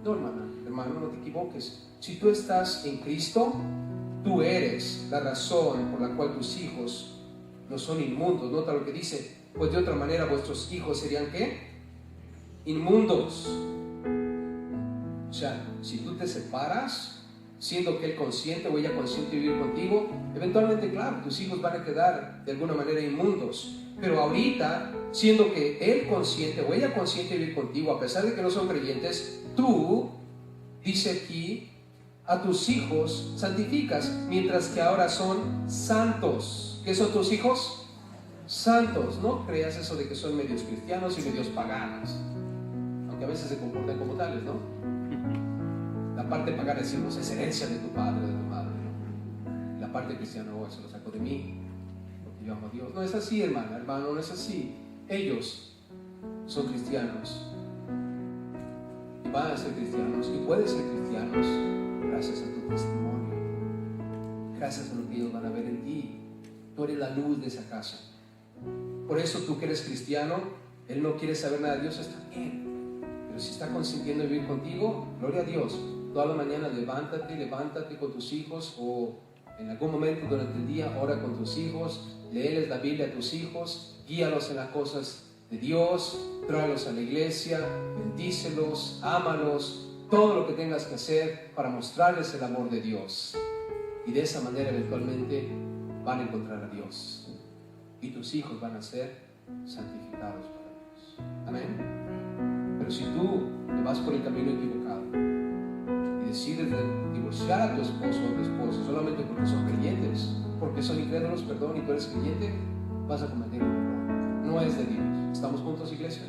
No, hermano, no te equivoques. Si tú estás en Cristo, tú eres la razón por la cual tus hijos no son inmundos. Nota lo que dice: pues de otra manera vuestros hijos serían ¿qué? Inmundos. O sea, si tú te separas, siendo que él consciente o ella consciente de vivir contigo, eventualmente, claro, tus hijos van a quedar de alguna manera inmundos. Pero ahorita, siendo que él consciente o ella consciente de vivir contigo, a pesar de que no son creyentes, tú, dice aquí, a tus hijos santificas, mientras que ahora son santos. ¿Qué son tus hijos? Santos. No creas eso de que son medios cristianos y medios paganos, aunque a veces se comportan como tales, ¿no? La parte pagana decimos: es herencia de tu padre o de tu madre, ¿no? La parte cristiana: oh, eso lo saco de mí, porque yo amo a Dios. No es así, hermano, no es así. Ellos son cristianos y van a ser cristianos y pueden ser cristianos gracias a tu testimonio, gracias a lo que ellos van a ver en ti. Tú eres la luz de esa casa. Por eso tú que eres cristiano, él no quiere saber nada de Dios, está bien, pero si está consintiendo vivir contigo, gloria a Dios. Toda la mañana levántate con tus hijos, o en algún momento durante el día ora con tus hijos, léeles la Biblia a tus hijos, guíalos en las cosas de Dios, tráelos a la iglesia, bendícelos, ámalos, todo lo que tengas que hacer para mostrarles el amor de Dios. Y de esa manera eventualmente van a encontrar a Dios y tus hijos van a ser santificados para Dios. Amén. Pero si tú te vas por el camino equivocado y decides divorciar a tu esposo o a tu esposa solamente porque son creyentes, porque son incrédulos, perdón, y tú eres creyente, vas a cometer un error. No es de Dios. ¿Estamos juntos, iglesia?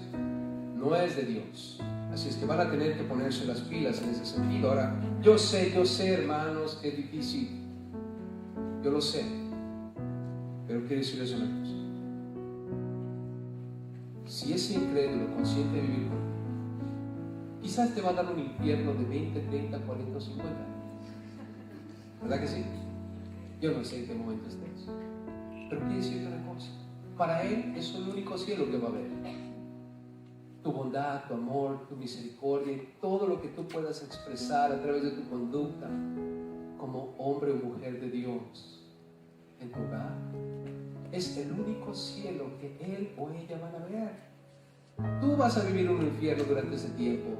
No es de Dios. Así es que van a tener que ponerse las pilas en ese sentido. Ahora, yo sé, hermanos, que es difícil. Yo lo sé. Pero quiero decirles una cosa. Si ese incrédulo consciente de vivir con Dios, quizás te va a dar un infierno de 20, 30, 40 o 50 años. ¿Verdad que sí? Yo no sé en qué momento estés. Pero quiero decirte una cosa. Para Él es el único cielo que va a haber. Tu bondad, tu amor, tu misericordia, todo lo que tú puedas expresar a través de tu conducta como hombre o mujer de Dios en tu hogar, es el único cielo que él o ella van a ver. Tú vas a vivir un infierno durante ese tiempo,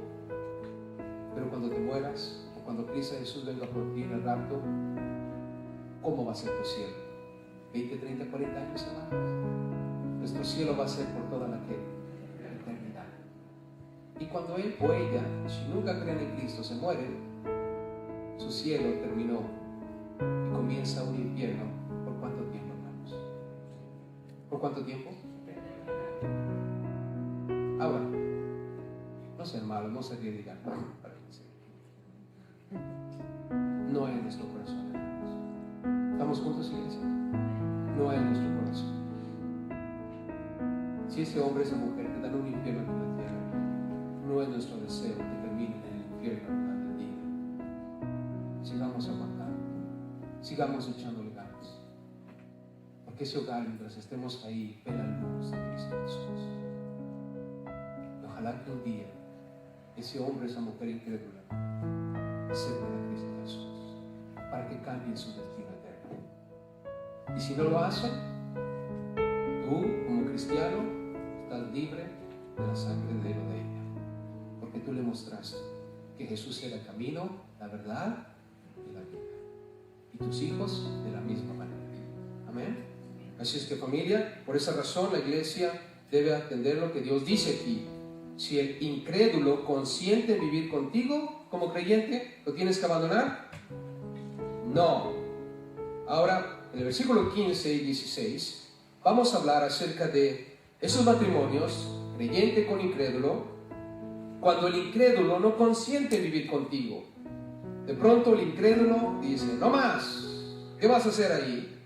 pero cuando te mueras o cuando Cristo Jesús venga por ti en el rapto, ¿cómo va a ser tu cielo? 20, 30, 40 años, hermanos. Nuestro cielo va a ser por toda la eternidad. Y cuando él o ella, si nunca creen en Cristo, se mueren, su cielo terminó y comienza un infierno. ¿Por cuánto tiempo, hermanos? ¿Por cuánto tiempo? Ahora, no sean malos, no se ríen, digan, no hay en nuestro corazón, hermanos. ¿Estamos juntos, iglesia? No hay en nuestro corazón. Si ese hombre, esa mujer te dan un infierno en la tierra, no es nuestro deseo que terminen en el infierno durante el día. Sigamos aguantando, sigamos echándole ganas, porque ese hogar, mientras estemos ahí, ve la luz de Cristo Jesús. Y ojalá que un día ese hombre, esa mujer incrédula acepte a Cristo Jesús para que cambie su destino eterno. Y si no lo hacen, tú como cristiano estás libre de la sangre de él o de ella, porque tú le mostraste que Jesús era el camino, la verdad y la vida, y tus hijos de la misma manera. Amén. Así es que, familia, por esa razón la iglesia debe atender lo que Dios dice aquí. Si el incrédulo consiente en vivir contigo como creyente, ¿lo tienes que abandonar? No. Ahora, en el versículo 15 y 16 vamos a hablar acerca de esos matrimonios, creyente con incrédulo, cuando el incrédulo no consiente en vivir contigo. De pronto el incrédulo dice, no más, ¿qué vas a hacer ahí?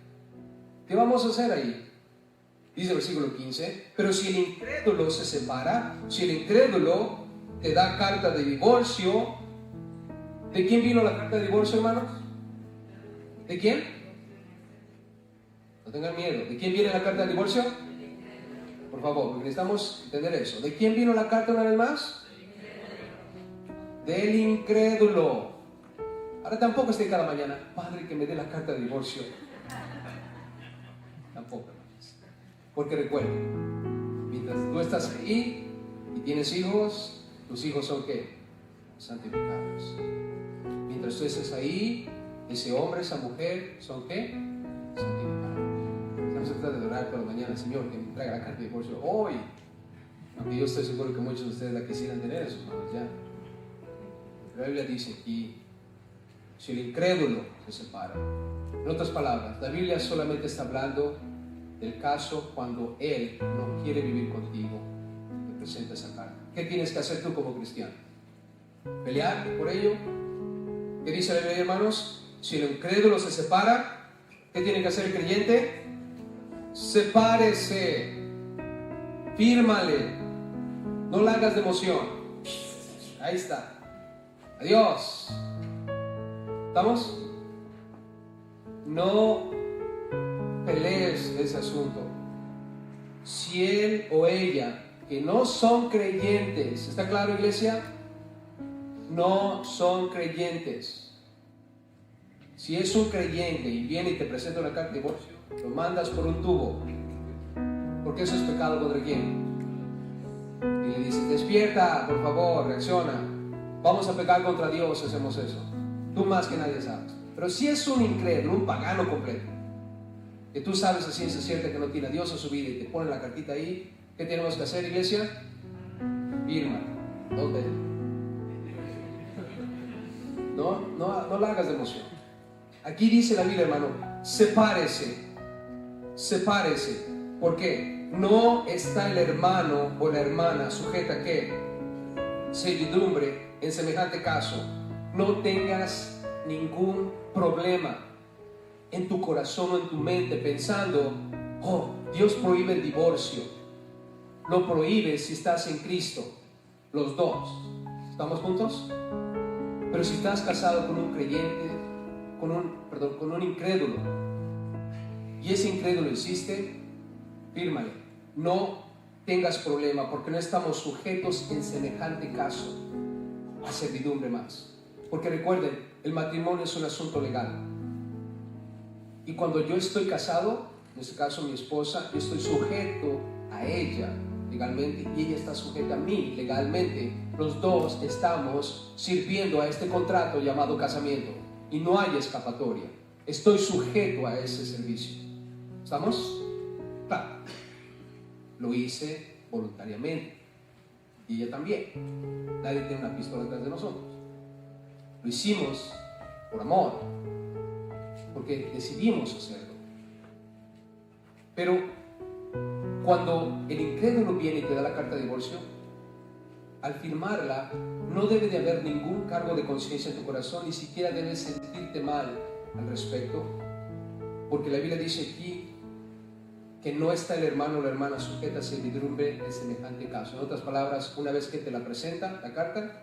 ¿Qué vamos a hacer ahí? Dice el versículo 15, pero si el incrédulo se separa, si el incrédulo te da carta de divorcio, ¿de quién vino la carta de divorcio, hermanos? ¿De quién? No tengan miedo. ¿De quién viene la carta de divorcio? Por favor, porque necesitamos entender eso. ¿De quién vino la carta una vez más? Del incrédulo. Ahora tampoco esté cada mañana, Padre, que me dé la carta de divorcio. Tampoco, hermanos. Porque recuerden, mientras tú estás ahí y tienes hijos, tus hijos son ¿qué? Santificados. Mientras tú estés ahí, ese hombre, esa mujer, ¿son qué? Santificados. Estamos tratando de orar por la mañana, Señor, que me traiga la carta de divorcio hoy. Aunque yo estoy seguro que muchos de ustedes la quisieran tener en sus manos ya. La Biblia dice aquí, si el incrédulo se separa. En otras palabras, la Biblia solamente está hablando del caso cuando él no quiere vivir contigo. Te presenta esa carta. ¿Qué tienes que hacer tú como cristiano? ¿Pelear por ello? ¿Qué dice la Biblia, hermanos? Si el incrédulo se separa, ¿qué tiene que hacer el creyente? Sepárese, fírmale, no la hagas de emoción. Ahí está. Adiós. ¿Estamos? No pelees ese asunto. Si él o ella que no son creyentes, ¿está claro, iglesia? No son creyentes. Si es un creyente y viene y te presenta una carta de divorcio, lo mandas por un tubo, porque eso es pecado contra quién. Y le dices, despierta, por favor, reacciona. Vamos a pecar contra Dios si hacemos eso. Tú más que nadie sabes. Pero si es un incrédulo, un pagano completo, que tú sabes a ciencia cierta que no tiene a Dios en su vida y te pone la cartita ahí, ¿qué tenemos que hacer, iglesia? Firma. ¿Dónde? No la hagas de emoción. Aquí dice la Biblia, hermano, sepárese. Sepárese. ¿Por qué? No está el hermano o la hermana sujeta a ¿qué? Servidumbre en semejante caso. No tengas ningún problema en tu corazón o en tu mente pensando, oh, Dios prohíbe el divorcio. Lo prohíbe si estás en Cristo, los dos. ¿Estamos juntos? Pero si estás casado con un creyente, con un incrédulo, y ese incrédulo insiste, fírmale. No tengas problema, porque no estamos sujetos en semejante caso a servidumbre más. Porque recuerden, el matrimonio es un asunto legal. Y cuando yo estoy casado, en este caso mi esposa, yo estoy sujeto a ella legalmente y ella está sujeta a mí legalmente. Los dos estamos sirviendo a este contrato llamado casamiento y no hay escapatoria. Estoy sujeto a ese servicio. ¿Estamos? Claro. Lo hice voluntariamente y ella también. Nadie tiene una pistola detrás de nosotros. Lo hicimos por amor, porque decidimos hacerlo. Pero cuando el incrédulo viene y te da la carta de divorcio, al firmarla no debe de haber ningún cargo de conciencia en tu corazón, ni siquiera debes sentirte mal al respecto, porque la Biblia dice aquí que no está el hermano o la hermana sujeta a servidumbre de semejante caso. En otras palabras, una vez que te la presenta la carta,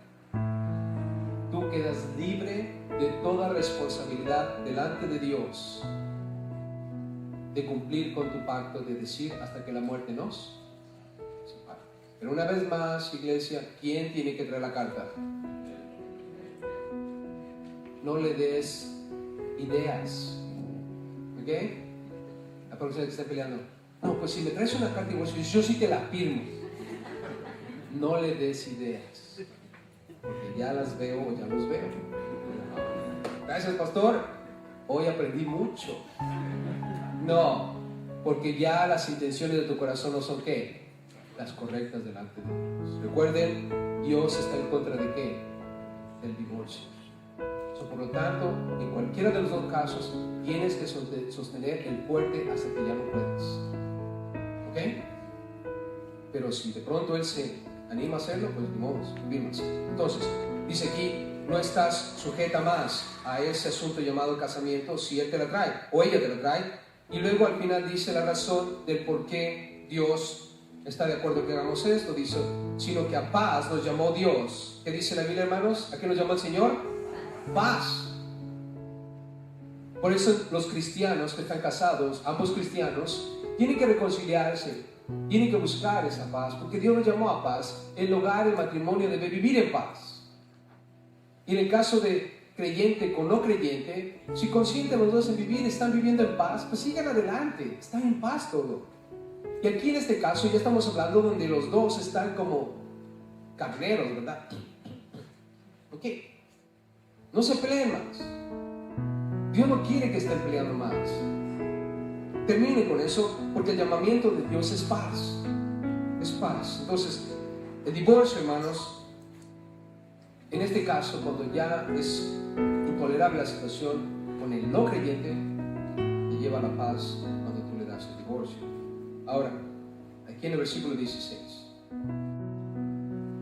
tú quedas libre de toda responsabilidad delante de Dios de cumplir con tu pacto, de decir hasta que la muerte nos separe. Pero una vez más, iglesia, ¿quién tiene que traer la carta? No le des ideas, ¿ok? La persona que está peleando, no, pues si me traes una carta de divorcio, yo sí te la firmo. No le des ideas, porque ya las veo o ya los veo. Gracias, pastor, hoy aprendí mucho. No, porque ya las intenciones de tu corazón no son ¿qué? Las correctas delante de Dios. Recuerden, Dios está en contra de ¿qué? Del divorcio. Por lo tanto, en cualquiera de los dos casos, tienes que sostener el fuerte hasta que ya no puedes. ¿Ok? Pero si de pronto él se anima a hacerlo, pues ni modo, vivimos. Entonces, dice aquí, no estás sujeta más a ese asunto llamado casamiento si él te la trae o ella te la trae. Y luego al final dice la razón del por qué Dios está de acuerdo que hagamos esto. Dice, sino que a paz nos llamó Dios. ¿Qué dice la Biblia, hermanos? ¿A qué nos llamó el Señor? Paz. Por eso los cristianos que están casados, ambos cristianos, tienen que reconciliarse, tienen que buscar esa paz, porque Dios nos llamó a paz. El hogar, el matrimonio debe vivir en paz. Y en el caso de creyente con no creyente, si consienten los dos en vivir, están viviendo en paz, pues sigan adelante, están en paz todo. Y aquí en este caso ya estamos hablando donde los dos están como carneros, ¿verdad? ¿Ok? No se peleen más. Dios no quiere que estén peleando más. Termine con eso, porque el llamamiento de Dios es paz. Es paz. Entonces, el divorcio, hermanos, en este caso, cuando ya es intolerable la situación con el no creyente, te lleva a la paz cuando tú le das el divorcio. Ahora, aquí en el versículo 16,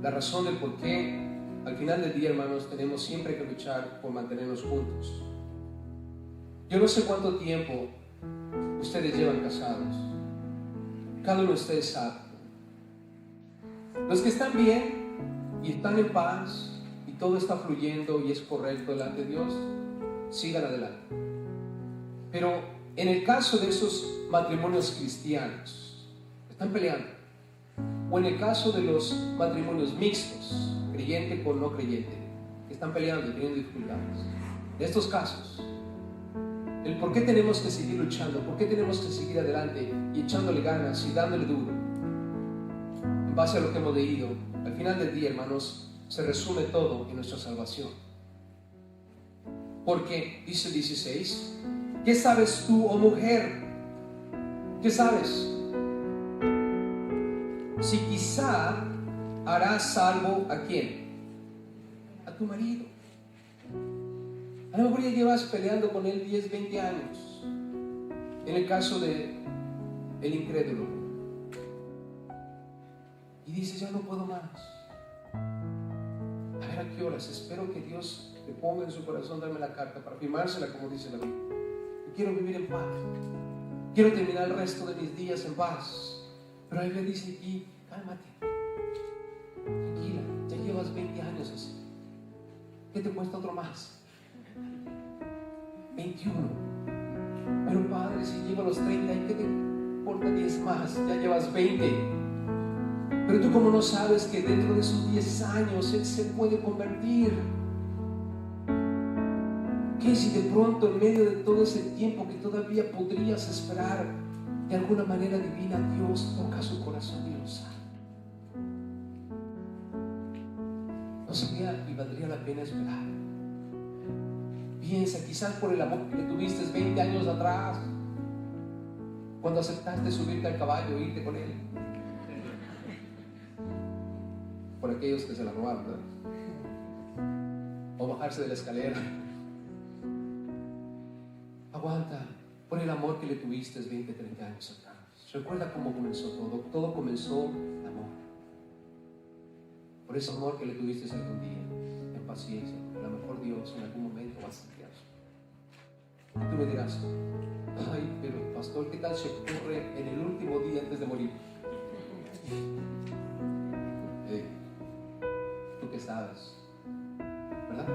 la razón del por qué al final del día, hermanos, tenemos siempre que luchar por mantenernos juntos. Yo no sé cuánto tiempo ustedes llevan casados. Cada uno de ustedes sabe. Los que están bien y están en paz y todo está fluyendo y es correcto delante de Dios, sigan adelante. Pero en el caso de esos matrimonios cristianos, están peleando. O en el caso de los matrimonios mixtos, creyente con no creyente, que están peleando y teniendo dificultades. En estos casos, el por qué tenemos que seguir luchando, por qué tenemos que seguir adelante y echándole ganas y dándole duro, en base a lo que hemos leído, al final del día, hermanos, se resume todo en nuestra salvación. Porque, dice el 16, ¿qué sabes tú, oh mujer? ¿Qué sabes? Si quizá harás salvo ¿a quién? A tu marido. A lo mejor ya llevas peleando con él 10, 20 años. En el caso de el incrédulo. Y dices, ya no puedo más. A ver a qué horas. Espero que Dios le ponga en su corazón darme la carta para firmársela como dice la Biblia. Yo quiero vivir en paz. Quiero terminar el resto de mis días en paz. Pero la Biblia dice aquí, cálmate. Tranquila, ya llevas 20 años así. ¿Qué te cuesta otro más? 21. Pero padre, si llevo los 30, ¿y qué te importa 10 más? Ya llevas 20. Pero tú como no sabes que dentro de esos 10 años Él se puede convertir. ¿Qué si de pronto en medio de todo ese tiempo que todavía podrías esperar, de alguna manera divina, Dios toca su corazón y lo sana. ¿No sería y valdría la pena esperar? Piensa, quizás por el amor que le tuviste 20 años atrás, cuando aceptaste subirte al caballo e irte con él. Por aquellos que se la robaron, ¿verdad? O bajarse de la escalera. Aguanta, por el amor que le tuviste 20, 30 años atrás. Recuerda cómo comenzó todo. Todo comenzó en amor. Por ese amor que le tuviste algún día, en paciencia. A lo mejor Dios en algún momento va a saciar. Y tú me dirás, ay, pero pastor, ¿qué tal se ocurre en el último día antes de morir? ¿Tú qué sabes? ¿Verdad?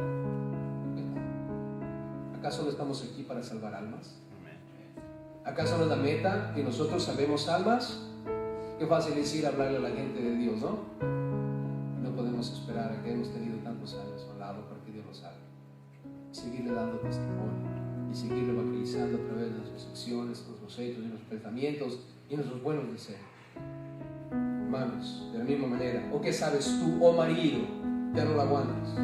¿Acaso no estamos aquí para salvar almas? ¿Acaso no es la meta que nosotros salvemos almas? Qué fácil es ir a hablarle a la gente de Dios, ¿no? No podemos esperar a que hemos tenido tantos años a un lado para que Dios lo salve. Seguirle dando testimonio y seguirle evangelizando a través de nuestras acciones, nuestros hechos y nuestros pensamientos y nuestros buenos deseos. Hermanos, de la misma manera, ¿o qué sabes tú, oh marido? Ya no lo aguantas.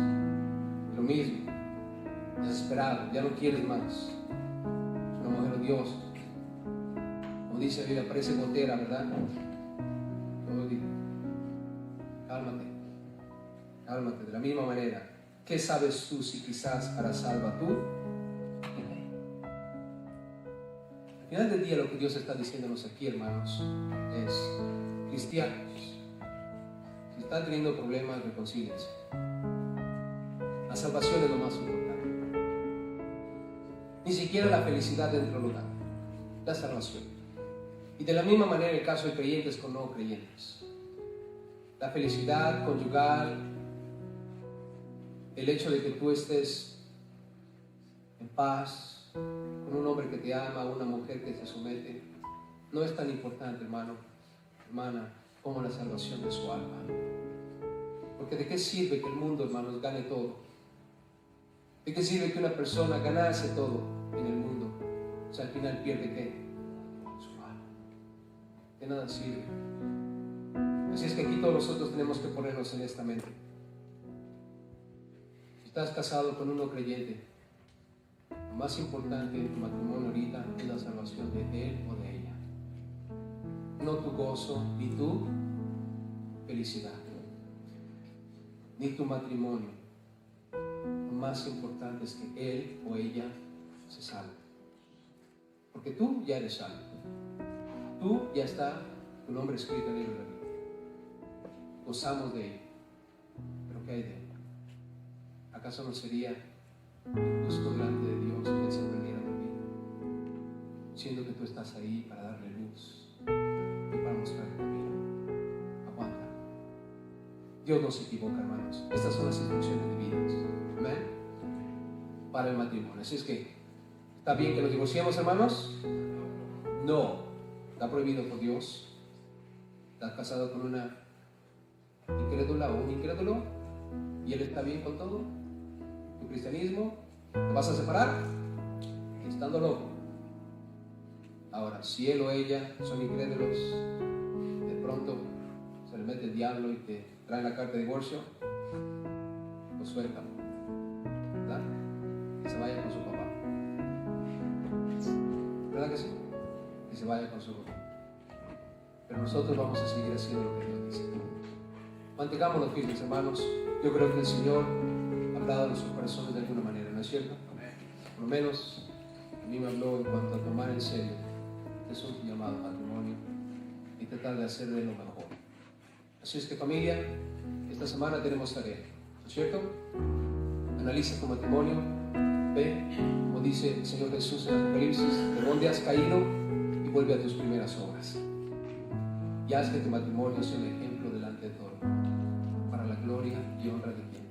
Lo mismo, desesperado, ya no quieres más. Es una mujer odiosa. Como dice la Biblia, parece gotera, ¿verdad? Yo digo, cálmate, de la misma manera. ¿Qué sabes tú si quizás harás salva tú? Al final del día lo que Dios está diciéndonos aquí, hermanos, es: cristianos, si están teniendo problemas, reconcíliense. La salvación es lo más importante. Ni siquiera la felicidad dentro del hogar, la salvación. Y de la misma manera el caso de creyentes con no creyentes. La felicidad conyugal, el hecho de que tú estés en paz con un hombre que te ama, una mujer que te somete, no es tan importante, hermano, hermana, como la salvación de su alma. Porque ¿de qué sirve que el mundo, hermanos, gane todo? ¿De qué sirve que una persona ganase todo en el mundo? O sea, al final pierde ¿qué? Su alma. De nada sirve. Así es que aquí todos nosotros tenemos que ponernos en esta mente. Si estás casado con un no creyente, lo más importante en tu matrimonio ahorita es la salvación de él o de ella. No tu gozo, ni tu felicidad, ni tu matrimonio. Lo más importante es que él o ella se salve. Porque tú ya eres salvo. Tú ya está tu nombre escrito en el libro de la vida. Gozamos de él. Pero ¿qué hay de él? ¿Acaso no sería injusto delante de Dios que él se perdiera de ti? Siendo que tú estás ahí para darle luz y para mostrar el camino. Aguanta. Dios no se equivoca, hermanos. Estas son las instrucciones divinas. Amén. Para el matrimonio. Así es que, ¿está bien que nos divorciemos, hermanos? No. Está prohibido por Dios. ¿Estás casado con una incrédula o un incrédulo? ¿Y él está bien con todo? ¿Tu cristianismo? ¿Te vas a separar? Estando loco. Ahora, si él o ella son incrédulos, de pronto se le mete el diablo y te trae la carta de divorcio, pues suéltalo, ¿verdad? Que se vaya con su papá, ¿verdad que sí? Que se vaya con su papá. Pero nosotros vamos a seguir haciendo lo que Dios dice. Mantengámonos firmes, hermanos. Yo creo que el Señor ha hablado a nuestros corazones de alguna manera, ¿no es cierto? Por lo menos a mí me habló en cuanto a tomar en serio Jesús llamado matrimonio y tratar de hacer de lo mejor. Así es que, familia, esta semana tenemos tarea, ¿no es cierto? Analiza tu matrimonio, ve, como dice el Señor Jesús en Apocalipsis, de dónde has caído y vuelve a tus primeras obras. Y haz que tu matrimonio sea un ejemplo delante de todo, para la gloria y honra de Dios.